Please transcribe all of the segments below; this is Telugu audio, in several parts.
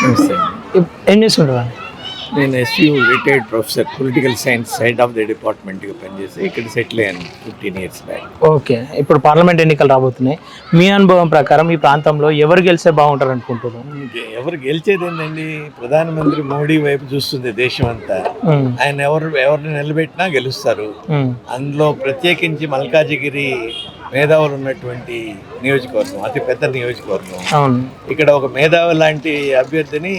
నమస్తే. ఏం చేస్తుంటారు? నేను SU retired professor political science head of the డిపార్ట్మెంట్గా పనిచేసి ఇక్కడ సెటిల్ అయ్యాను 15 years బ్యాక్. ఓకే, ఇప్పుడు పార్లమెంట్ ఎన్నికలు రాబోతున్నాయి. మీ అనుభవం ప్రకారం ఈ ప్రాంతంలో ఎవరు గెలిస్తే బాగుంటారు అనుకుంటున్నారు? ఎవరు గెలిచేది ఏంటండి? ప్రధానమంత్రి మోడీ వైపు చూస్తుంది దేశం అంతా. ఆయన ఎవరిని నిలబెట్టినా గెలుస్తారు. అందులో ప్రత్యేకించి మల్కాజిగిరి మేధావులు ఉన్నటువంటి నియోజకవర్గం, అతి పెద్ద నియోజకవర్గం. ఇక్కడ ఒక మేధావి లాంటి అభ్యర్థిని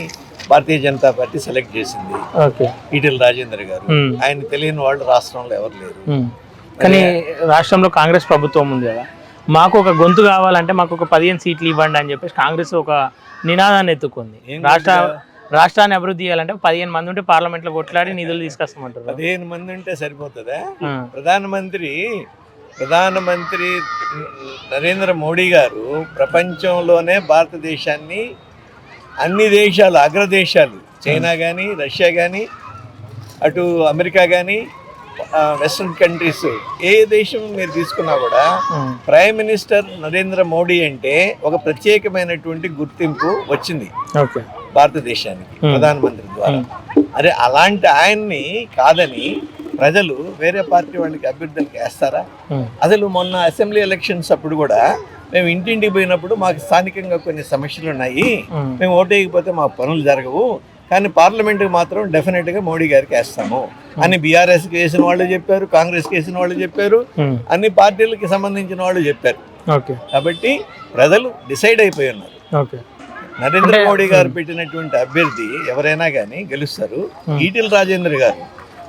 భారతీయ జనతా పార్టీ సెలెక్ట్ చేసింది, ఈటెల రాజేందర్ గారు. ఆయన తెలియని వాళ్ళు రాష్ట్రంలో ఎవరు లేరు. కానీ రాష్ట్రంలో కాంగ్రెస్ ప్రభుత్వం ఉంది కదా, మాకు ఒక గొంతు కావాలంటే మాకు ఒక 15 సీట్లు ఇవ్వండి అని చెప్పేసి కాంగ్రెస్ ఒక నినాదాన్ని ఎత్తుకుంది. రాష్ట్రాన్ని అభివృద్ధి చేయాలంటే 15 మంది ఉంటే పార్లమెంట్లో కొట్లాడి నిధులు తీసుకొస్తామంటారు. 15 మంది ఉంటే సరిపోతుందా? ప్రధానమంత్రి నరేంద్ర మోడీ గారు ప్రపంచంలోనే భారతదేశాన్ని అన్ని దేశాలు, అగ్రదేశాలు, చైనా కానీ, రష్యా కానీ, అటు అమెరికా కానీ, వెస్ట్రన్ కంట్రీస్, ఏ దేశం మీరు తీసుకున్నా కూడా ప్రైమ్ మినిస్టర్ నరేంద్ర మోడీ అంటే ఒక ప్రత్యేకమైనటువంటి గుర్తింపు వచ్చింది భారతదేశానికి ప్రధానమంత్రి ద్వారా. అరే, అలాంటి ఆయన్ని కాదని ప్రజలు వేరే పార్టీ వాళ్ళకి అభ్యర్థులకి వేస్తారా? అసలు మొన్న అసెంబ్లీ ఎలక్షన్స్ అప్పుడు కూడా మేము ఇంటింటికి పోయినప్పుడు మాకు స్థానికంగా కొన్ని సమస్యలు ఉన్నాయి, మేము ఓటేయకపోతే మాకు పనులు జరగవు, కానీ పార్లమెంట్కి మాత్రం డెఫినెట్గా మోడీ గారికి వేస్తాము అని బీఆర్ఎస్కి వేసిన వాళ్ళు చెప్పారు, కాంగ్రెస్కి వేసిన వాళ్ళు చెప్పారు, అన్ని పార్టీలకి సంబంధించిన వాళ్ళు చెప్పారు. కాబట్టి ప్రజలు డిసైడ్ అయిపోయి ఉన్నారు. నరేంద్ర మోడీ గారు పెట్టినటువంటి అభ్యర్థి ఎవరైనా కానీ గెలుస్తారు. ఈటెల రాజేందర్ గారు,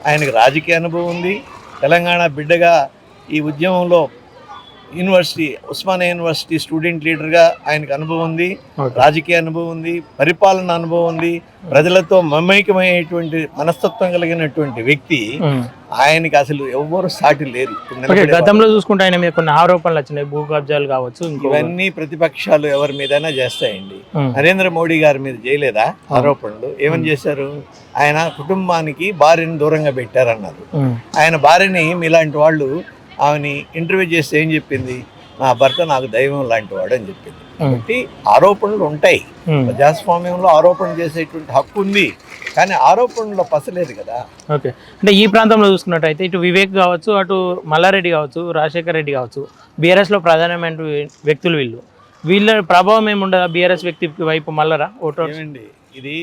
ఆయనకు రాజకీయ అనుభవం ఉంది, తెలంగాణ బిడ్డగా ఈ ఉద్యమంలో యూనివర్సిటీ, ఉస్మానియా యూనివర్సిటీ స్టూడెంట్ లీడర్గా ఆయనకు అనుభవం ఉంది, రాజకీయ అనుభవం ఉంది, పరిపాలన అనుభవం ఉంది, ప్రజలతో మమైకమయ్యేటువంటి మనస్తత్వం కలిగినటువంటి వ్యక్తి. ఆయనకి అసలు ఎవరు సాటి లేరు. గతంలో చూసుకుంటే ఆయన మీద కొన్ని ఆరోపణలు వచ్చినాయి, భూ కబ్జాలు కావచ్చు, ఇవన్నీ ప్రతిపక్షాలు ఎవరి మీదైనా చేస్తాయండి. నరేంద్ర మోడీ గారి మీద చేయలేదా ఆరోపణలు? ఏమని చేశారు? ఆయన కుటుంబానికి భార్యని దూరంగా పెట్టారన్నారు. ఆయన భార్యని మీలాంటి వాళ్ళు ఆమెని ఇంటర్వ్యూ చేస్తే ఏం చెప్పింది? నా భర్త నాకు దైవం లాంటి వాడు అని చెప్పింది. కాబట్టి ఆరోపణలు ఉంటాయి, ప్రజాస్వామ్యంలో ఆరోపణ చేసేటువంటి హక్కు ఉంది, కానీ ఆరోపణలో పసలేదు కదా. ఓకే, అంటే ఈ ప్రాంతంలో చూసుకున్నట్టయితే ఇటు వివేక్ కావచ్చు, అటు మల్లారెడ్డి కావచ్చు, రాజశేఖర్ రెడ్డి కావచ్చు, బీఆర్ఎస్లో ప్రధానమైన వ్యక్తులు. వీళ్ళ ప్రభావం ఏముండదా బీఆర్ఎస్ వ్యక్తి వైపు మల్లరా ఓటు? ఏమండి, ఇది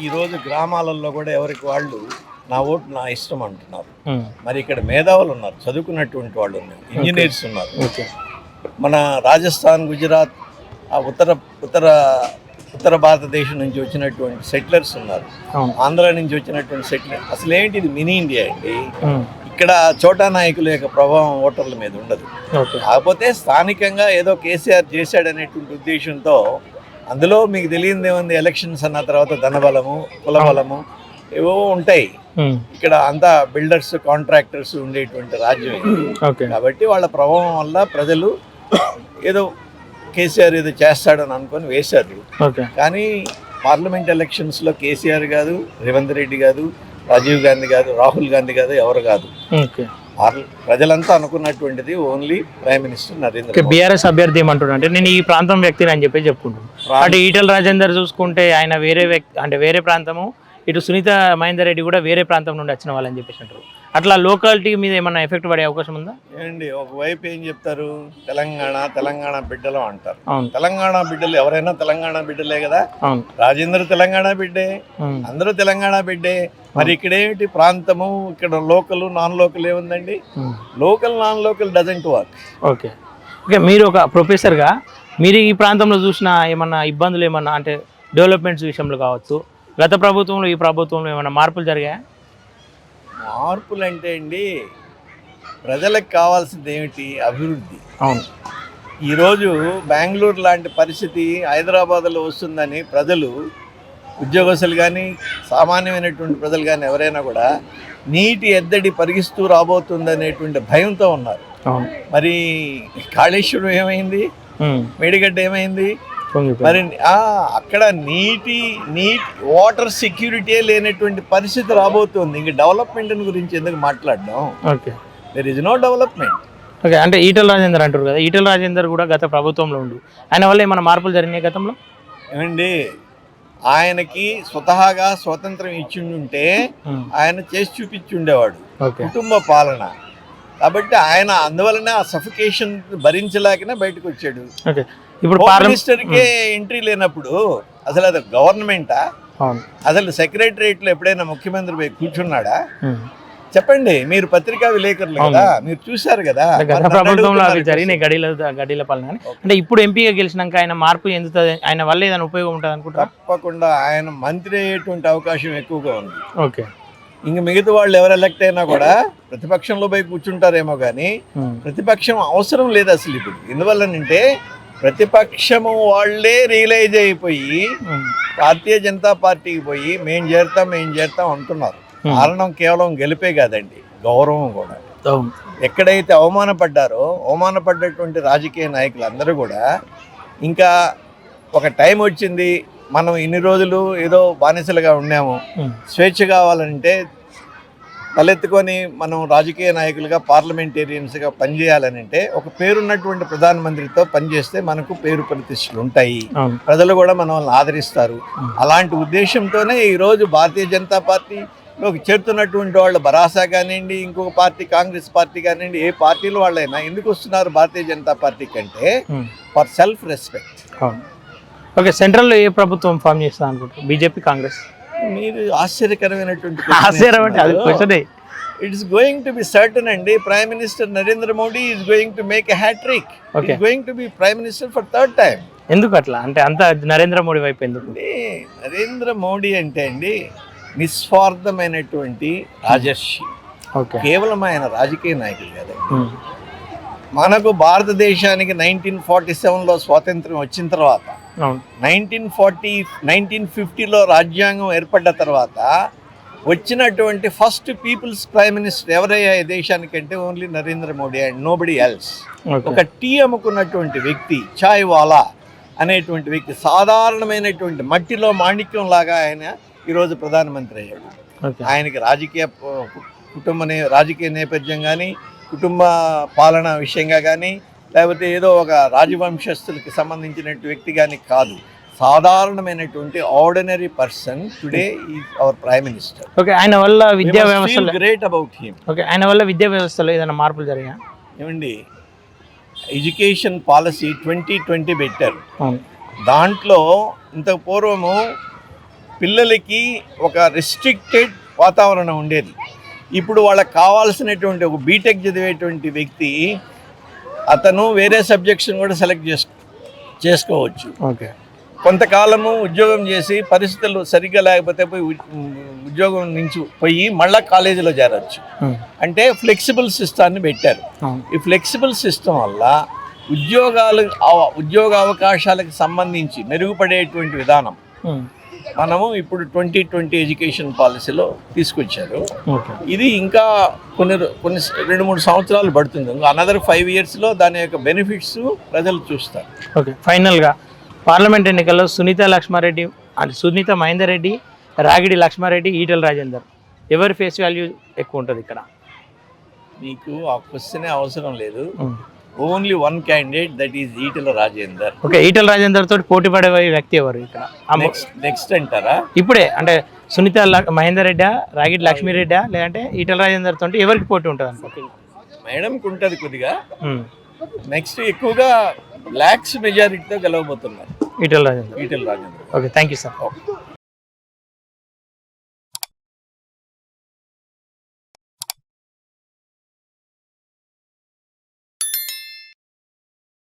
ఈరోజు గ్రామాలలో కూడా ఎవరికి వాళ్ళు నా ఓటు నా ఇష్టం అంటున్నారు. మరి ఇక్కడ మేధావులు ఉన్నారు, చదువుకున్నటువంటి వాళ్ళు ఉన్నారు, ఇంజనీర్స్ ఉన్నారు. మన రాజస్థాన్, గుజరాత్, ఉత్తర భారతదేశం నుంచి వచ్చినటువంటి సెటిలర్స్ ఉన్నారు, ఆంధ్ర నుంచి వచ్చినటువంటి సెటిలర్. అసలు ఏంటి, ఇది మినీ ఇండియా అండి. ఇక్కడ చోటా నాయకుల యొక్క ప్రభావం ఓటర్ల మీద ఉండదు. కాకపోతే స్థానికంగా ఏదో కేసీఆర్ చేశాడనేటువంటి ఉద్దేశంతో, అందులో మీకు తెలియదు ఏముంది, ఎలక్షన్స్ అన్న తర్వాత ధనబలము, కులబలము ఏవో ఉంటాయి. ఇక్కడ అంతా బిల్డర్స్, కాంట్రాక్టర్స్ ఉండేటువంటి రాజ్యం. కాబట్టి వాళ్ళ ప్రభావం వల్ల ప్రజలు ఏదో కేసీఆర్ ఏదో చేస్తాడని అనుకొని వేశారు. కానీ పార్లమెంట్ ఎలక్షన్స్లో కేసీఆర్ కాదు, రేవంత్ రెడ్డి కాదు, రాజీవ్ గాంధీ కాదు, రాహుల్ గాంధీ కాదు, ఎవరు కాదు, ప్రజలంతా అనుకున్నటువంటిది only prime minister Narendra. BRS అభ్యర్థి ఏమంటున్నా అంటే నేను ఈ ప్రాంతం వ్యక్తిని అని చెప్పి చెప్పుకుంటున్నాను. అంటే ఈటెల రాజేందర్ చూసుకుంటే ఆయన వేరే వ్యక్తి, అంటే వేరే ప్రాంతము, ఇటు సునీత మహేందర్ రెడ్డి కూడా వేరే ప్రాంతం నుండి వచ్చిన వాళ్ళని చెప్పేసి అంటారు. అట్లా లోకాలిటీ మీద ఏమన్నా ఎఫెక్ట్ పడే అవకాశం ఉందా? ఏమండి, ఒకవైపు ఏం చెప్తారు, తెలంగాణ బిడ్డలు అంటారు. తెలంగాణ బిడ్డలు ఎవరైనా తెలంగాణ బిడ్డలే కదా. రాజేందర్ తెలంగాణ బిడ్డే, అందరూ తెలంగాణ బిడ్డే. మరి ఇక్కడేమిటి ప్రాంతము, ఇక్కడ లోకల్ నాన్ లోకల్ ఏముందండి? Local non local doesn't work. Okay, మీరు ఒక ప్రొఫెసర్గా మీరు ఈ ప్రాంతంలో చూసిన ఏమన్నా ఇబ్బందులు ఏమన్నా, అంటే డెవలప్మెంట్స్ విషయంలో కావచ్చు, గత ప్రభుత్వంలో ఈ ప్రభుత్వంలో ఏమైనా మార్పులు జరిగాయా? మార్పులు అంటే అండి, ప్రజలకు కావాల్సింది ఏమిటి? అభివృద్ధి. అవును, ఈరోజు బెంగళూరు లాంటి పరిస్థితి హైదరాబాద్లో వస్తుందని ప్రజలు, ఉద్యోగస్తులు కానీ, సామాన్యమైనటువంటి ప్రజలు కానీ ఎవరైనా కూడా నీటి ఎద్దడి పరిగిస్తూ రాబోతుందనేటువంటి భయంతో ఉన్నారు. మరి కాళేశ్వరం ఏమైంది? మేడిగడ్డ ఏమైంది? మరి అక్కడ నీటి వాటర్ సెక్యూరిటీ లేనటువంటి పరిస్థితి రాబోతుంది. ఇంక డెవలప్మెంట్ గురించి ఎందుకు మాట్లాడడం? There is no development. Okay, అంటే ఈటెల రాజేందర్ అంటారు కదా, ఈటెల రాజేందర్ కూడా గత ప్రభుత్వంలో ఉండు, ఆయన వల్ల ఏమైనా మార్పులు జరిగినాయి గతంలో? ఏమండి, ఆయనకి స్వతహాగా స్వతంత్రం ఇచ్చిండుంటే ఆయన చేసి చూపించుండేవాడు ఓకే కుటుంబ పాలన. కాబట్టి ఆయన అందువలన ఆ సఫికేషన్ భరించలేకనే బయటకు వచ్చాడు. ఓకే ఇప్పుడు హోమ్ మినిస్టర్కే ఎంట్రీ లేనప్పుడు అసలు అది గవర్నమెంటా? అవును అసలు సెక్రటరియట్లో ఎప్పుడైనా ముఖ్యమంత్రి పోయి కూర్చున్నాడా? చెప్పండి, మీరు పత్రికా విలేకరులు కదా, మీరు చూశారు కదా. గత ప్రభుత్వంలో అవి జరిగినాయి గడిల పాలన. అంటే ఇప్పుడు ఎంపీగా గెలిచినాక ఆయన మార్పు చెందుతుంది, ఆయన వల్ల ఏదైనా ఉపయోగం ఉంటుంది అనుకుంటా? తప్పకుండా ఆయన మంత్రి అయ్యేటువంటి అవకాశం ఎక్కువగా ఉంది. ఓకే ఇంక మిగతా వాళ్ళు ఎవరు ఎలక్ట్ అయినా కూడా ప్రతిపక్షంలో పోయి కూర్చుంటారేమో కానీ ప్రతిపక్షం అవసరం లేదు అసలు ఇప్పుడు. ఎందువల్లనంటే ప్రతిపక్షము వాళ్ళే రియలైజ్ అయిపోయి భారతీయ జనతా పార్టీకి పోయి మేం చేరుతాం అంటున్నారు. కారణం కేవలం గెలిపే కాదండి, గౌరవం కూడా. ఎక్కడైతే అవమానపడ్డటువంటి రాజకీయ నాయకులు అందరూ కూడా ఇంకా ఒక టైం వచ్చింది, మనం ఇన్ని రోజులు ఏదో బానిసలుగా ఉన్నాము, స్వేచ్ఛ కావాలంటే తలెత్తుకొని మనం రాజకీయ నాయకులుగా పార్లమెంటేరియన్స్గా పనిచేయాలని అంటే ఒక పేరున్నటువంటి ప్రధానమంత్రితో పనిచేస్తే మనకు పేరు ప్రతిష్టలు ఉంటాయి, ప్రజలు కూడా మనల్ని ఆదరిస్తారు. అలాంటి ఉద్దేశంతోనే ఈరోజు భారతీయ జనతా పార్టీలోకి చేరుతున్నటువంటి వాళ్ళు బరాసా కానివ్వండి, ఇంకొక పార్టీ కాంగ్రెస్ పార్టీ కానివ్వండి, ఏ పార్టీలో వాళ్ళైనా ఎందుకు వస్తున్నారు భారతీయ జనతా పార్టీ కంటే ఫర్ సెల్ఫ్ రెస్పెక్ట్. ఓకే సెంట్రల్లో ఏ ప్రభుత్వం ఫామ్ చేస్తా అనుకుంటారు? బీజేపీ కాంగ్రెస్? మీరు ఆశ్చర్యకరమైనటువంటి it's going to be certain అండి. Prime minister Narendra Modi is going to make a hattrick. Is going to be prime minister for third time. ఎందుకు అట్లా? అంటే అంత నరేంద్ర మోడీ వైపు ఎందుకు? నరేంద్ర మోడీ అంటే అండి నిస్వార్థమైనటువంటి రాజర్షి. కేవలం ఆయన రాజకీయ నాయకులు కాదండి. మనకు భారతదేశానికి 1947లో స్వాతంత్రం వచ్చిన తర్వాత 1950లో రాజ్యాంగం ఏర్పడ్డ తర్వాత వచ్చినటువంటి ఫస్ట్ పీపుల్స్ ప్రైమ్ మినిస్టర్ ఎవరయ్యా ఈ దేశానికంటే only Narendra Modi and nobody else. ఒక టీ అమ్ముకున్నటువంటి వ్యక్తి, చాయ్ వాలా అనేటువంటి వ్యక్తి, సాధారణమైనటువంటి మట్టిలో మాణిక్యం లాగా ఆయన ఈరోజు ప్రధానమంత్రి అయ్యాడు. ఆయనకి రాజకీయ నేపథ్యం కానీ, కుటుంబ పాలన విషయంగా కానీ, లేకపోతే ఏదో ఒక రాజవంశస్థులకి సంబంధించినటువంటి వ్యక్తి కానీ కాదు, సాధారణమైనటువంటి ordinary person today is our prime minister. Okay ఆయన వల్ల విద్యా వ్యవస్థలో గ్రేట్ అబౌట్ హిమ్. ఓకే ఆయన వల్ల విద్యా వ్యవస్థలో ఏదైనా మార్పులు జరిగాయా? ఏమండి, ఎడ్యుకేషన్ పాలసీ 2020 పెట్టారు. దాంట్లో ఇంత పూర్వము పిల్లలకి ఒక రెస్ట్రిక్టెడ్ వాతావరణం ఉండేది. ఇప్పుడు వాళ్ళకి కావాల్సినటువంటి ఒక బీటెక్ చదివేటువంటి వ్యక్తి అతను వేరే సబ్జెక్ట్స్ని కూడా సెలెక్ట్ చేసుకోవచ్చు. ఓకే కొంతకాలము ఉద్యోగం చేసి పరిస్థితులు సరిగ్గా లేకపోతే పోయి ఉద్యోగం నుంచి పోయి మళ్ళీ కాలేజీలో చేరవచ్చు. అంటే ఫ్లెక్సిబుల్ సిస్టాన్ని పెట్టారు. ఈ ఫ్లెక్సిబుల్ సిస్టమ్ వల్ల ఉద్యోగ అవకాశాలకు సంబంధించి మెరుగుపడేటువంటి విధానం మనము ఇప్పుడు 2020 ఎడ్యుకేషన్ పాలసీలో తీసుకొచ్చారు. ఇది ఇంకా కొన్ని 2-3 సంవత్సరాలు పడుతుంది. అనదర్ 5 yearsలో దాని యొక్క బెనిఫిట్స్ ప్రజలు చూస్తారు. ఓకే ఫైనల్గా పార్లమెంట్ ఎన్నికల్లో సునీత మహేందర్ రెడ్డి, రాగిడి లక్ష్మారెడ్డి, ఈటెల రాజేందర్ ఎవరి ఫేస్ వాల్యూ ఎక్కువ ఉంటుంది ఇక్కడ? మీకు ఆ క్వశ్చనే అవసరం లేదు. Only one candidate, that is Etela Rajender. Okay Etela Rajender తోటి పోటీ పడే వ్యక్తి ఎవరు ఇక్కడ? నెక్స్ట్ అంటారా? ఇప్పుడే అంటే సునీత మహేందర్ రెడ్డా, రాగిడి లక్ష్మీరెడ్డా, లేదంటే ఈటెల రాజేందర్ తోటి ఎవరికి పోటీ ఉంటుంది అనుకో? మేడంకి ఉంటుంది కొద్దిగా. నెక్స్ట్ ఎక్కువగా లాక్స్ మెజారిటీతో గెలవబోతున్నారు Etela Rajender. Etela Rajender. Okay thank you sir.